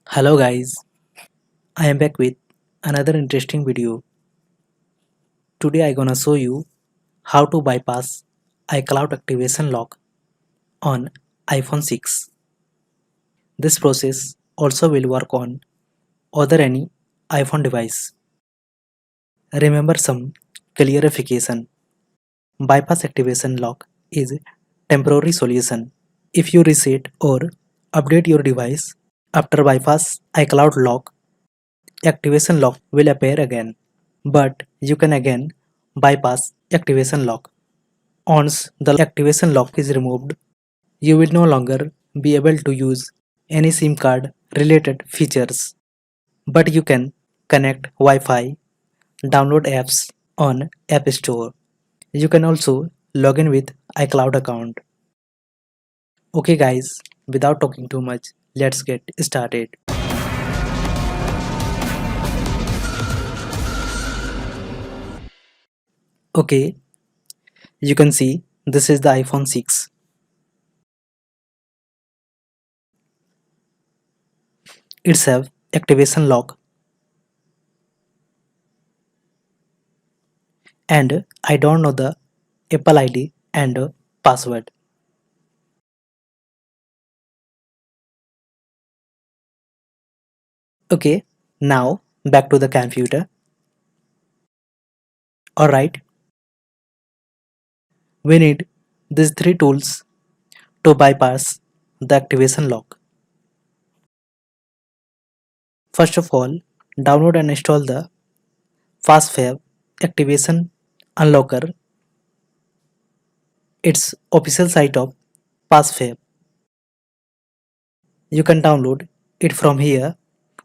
Hello guys, I am back with another interesting video. Today I gonna show you how to bypass iCloud activation lock on iPhone 6. This process also will work on other any iPhone device. Remember some clarification. Bypass activation lock is temporary solution. If you reset or update your device after bypass iCloud lock, activation lock will appear again. But you can again bypass activation lock. Once the activation lock is removed, you will no longer be able to use any SIM card related features. But you can connect Wi-Fi, download apps on App Store. You can also log in with iCloud account. Okay guys, without talking too much, let's get started. Okay, you can see this is the iPhone 6. It's have activation lock and I don't know the Apple ID and password. Okay, now back to the computer. Alright, we need these three tools to bypass the activation lock. First of all, download and install the FastFab Activation Unlocker. It's official site of FastFab. You can download it from here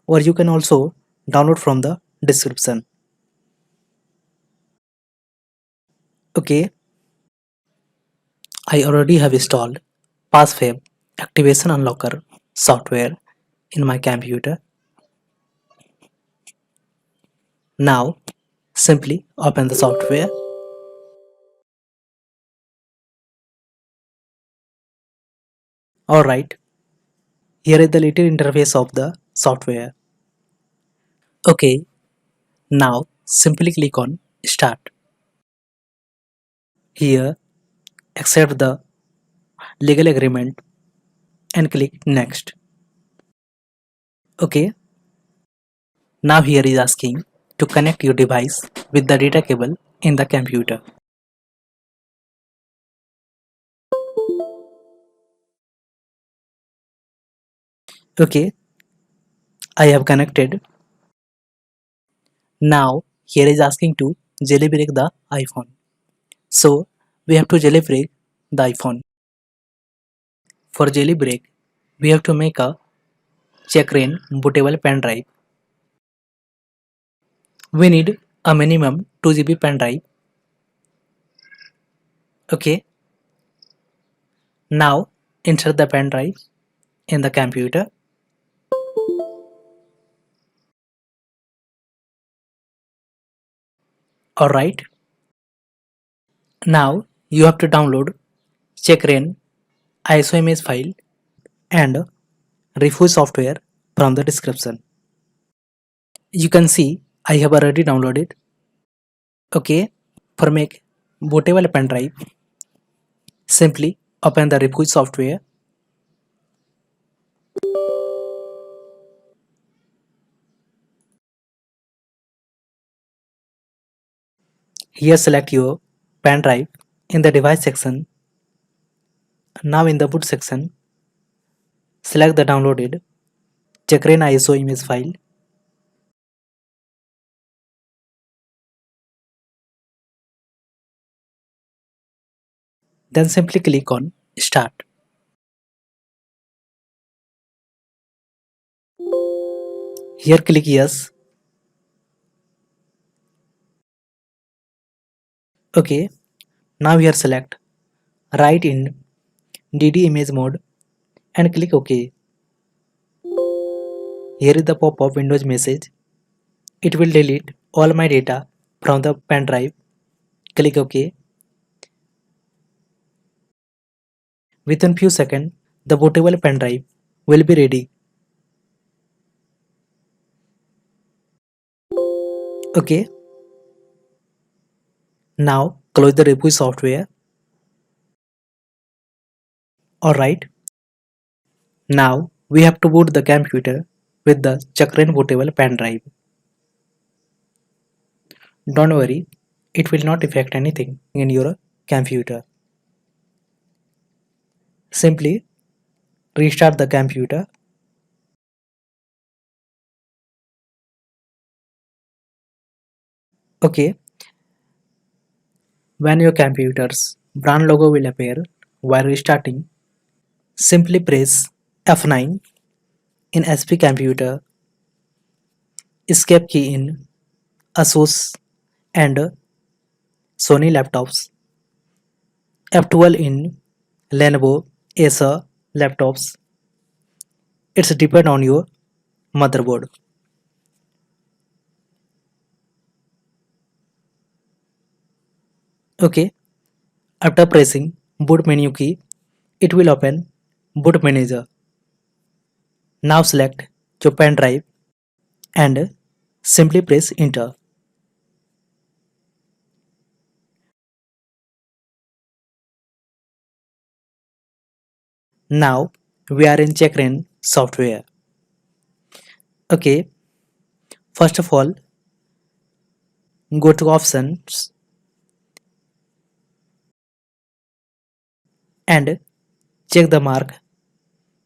or you can also download from the description. Okay, I already have installed FastFab Activation Unlocker software in my computer. Now simply open the software. Alright, here is the little interface of the software. Okay, now simply click on Start. Here, accept the legal agreement and click Next. Okay, now here is asking to connect your device with the data cable in the computer. Okay, I have connected. Now here is asking to jailbreak the iPhone. So we have to jailbreak the iPhone. For jailbreak, we have to make a checkra1n bootable pen drive. We need a minimum 2 GB pen drive. Okay, now insert the pen drive in the computer. Alright, now you have to download checkra1n ISO image file and Refuge software from the description. You can see I have already downloaded. Okay, for make bootable pen drive, simply open the Refuge software. Here select your pen drive in the device section. Now in the boot section, select the downloaded checkra1n ISO image file. Then simply click on Start. Here click Yes. Okay, now here select Write in DD image mode and click OK. Here is the pop-up Windows message. It will delete all my data from the pen drive. Click OK. Within few seconds, the bootable pen drive will be ready. Okay, now close the Repu software. Alright, now we have to boot the computer with the Chakran bootable pen drive. Don't worry, it will not affect anything in your computer. Simply restart the computer. Okay, when your computer's brand logo will appear while restarting, simply press F9 in SP computer, escape key in Asus and Sony laptops, F12 in Lenovo Acer laptops. It's depend on your motherboard. Okay, after pressing boot menu key, it will open boot manager. Now select your pen drive and simply press enter. Now we are in Checkra software. Okay, first of all, go to options and check the mark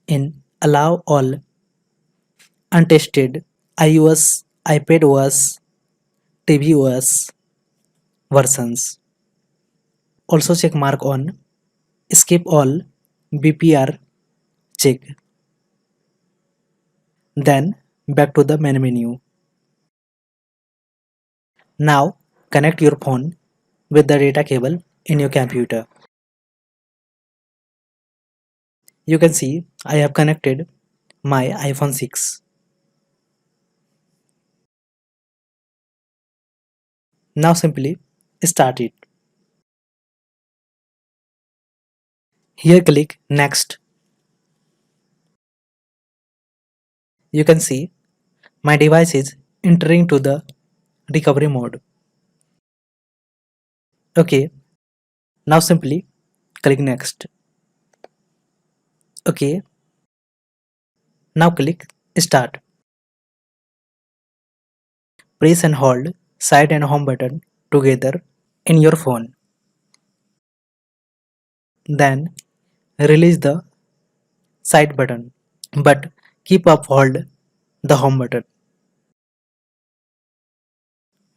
in allow all untested iOS, iPadOS, tvOS versions. Also check mark on skip all BPR check. Then back to the main menu. Now connect your phone with the data cable in your computer. You can see I have connected my iPhone 6. Now simply start it. Here click next. You can see my device is entering to the recovery mode. Okay, now simply click next. Okay, now click start. Press and hold side and home button together in your phone. Then release the side button, but keep up hold the home button.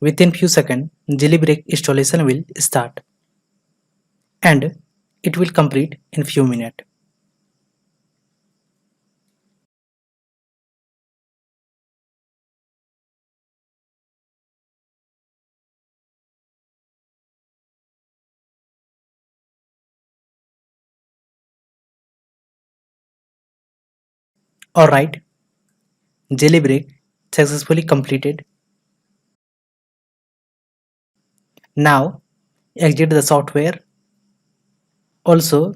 Within few seconds, jailbreak installation will start and it will complete in few minutes. Alright, jailbreak successfully completed. Now exit the software. Also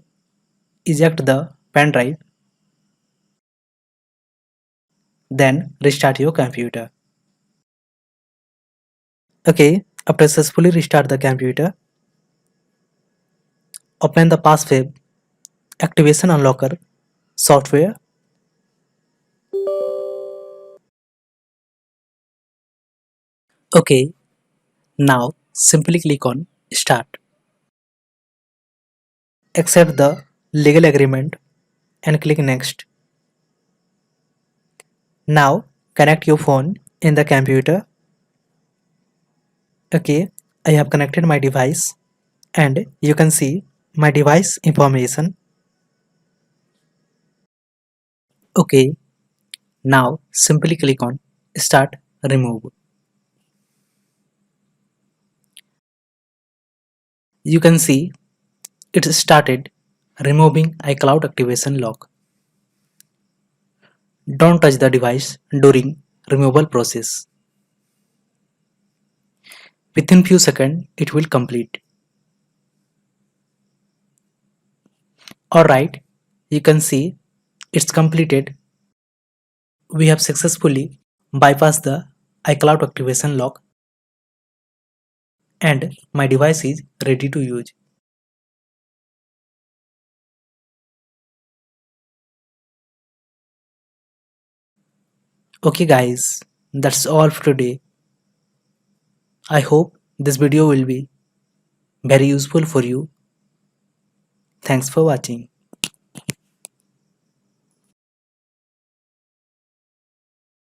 eject the pen drive. Then restart your computer. Okay, after successfully restart the computer, open the PassWave Activation Unlocker software. Okay, now simply click on Start. Accept the legal agreement and click Next. Now connect your phone in the computer. Okay, I have connected my device and you can see my device information. Okay, now simply click on Start Remove. You can see it started removing iCloud activation lock. Don't touch the device during removal process. Within few seconds it will complete. Alright, you can see it's completed. We have successfully bypassed the iCloud activation lock. and my device is ready to use. Okay guys, that's all for today. I hope this video will be very useful for you. Thanks for watching.